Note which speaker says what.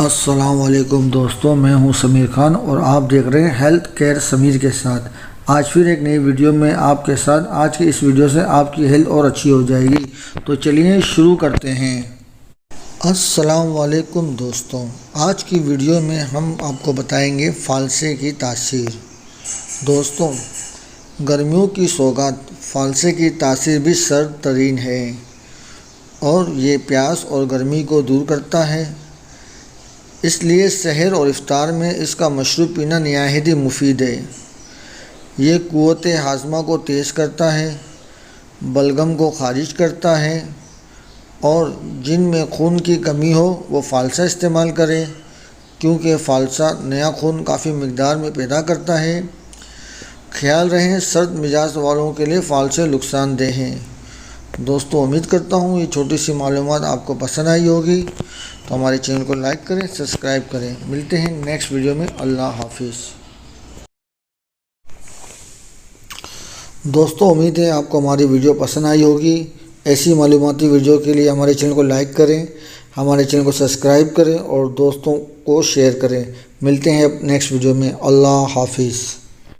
Speaker 1: अस्सलाम वालेकुम दोस्तों, मैं हूं समीर खान और आप देख रहे हैं हेल्थ केयर समीर के साथ। आज फिर एक नई वीडियो में आपके साथ। आज की इस वीडियो से आपकी हेल्थ और अच्छी हो जाएगी। तो चलिए शुरू करते हैं। अस्सलाम वालेकुम दोस्तों, आज की वीडियो में हम आपको बताएंगे फालसे की तासीर। दोस्तों, गर्मियों की सौगात फालसे की तासीर भी सर्द तरीन है और ये प्यास और गर्मी को दूर करता है। इसलिए सहर और इफ्तार में इसका मशरूब पीना निहायत ही मुफीद है। ये क़ुव्वत हाज़मा को तेज़ करता है, बलगम को खारिज करता है और जिनमें खून की कमी हो वो फ़ालसा इस्तेमाल करें, क्योंकि फ़ालसा नया खून काफ़ी मिक़दार में पैदा करता है। ख्याल रहें, सर्द मिजाज वालों के लिए फ़ालसे नुकसानदेह हैं। दोस्तों, उम्मीद करता हूँ ये छोटी सी मालूमात आपको पसंद आई होगी। तो हमारे चैनल को लाइक करें, सब्सक्राइब करें। मिलते हैं नेक्स्ट वीडियो में। अल्लाह हाफिज़। दोस्तों, उम्मीद है आपको हमारी वीडियो पसंद आई होगी। ऐसी मालूमाती वीडियो के लिए हमारे चैनल को लाइक करें, हमारे चैनल को सब्सक्राइब करें और दोस्तों को शेयर करें। मिलते हैं अब नेक्स्ट वीडियो में। अल्लाह हाफिज़।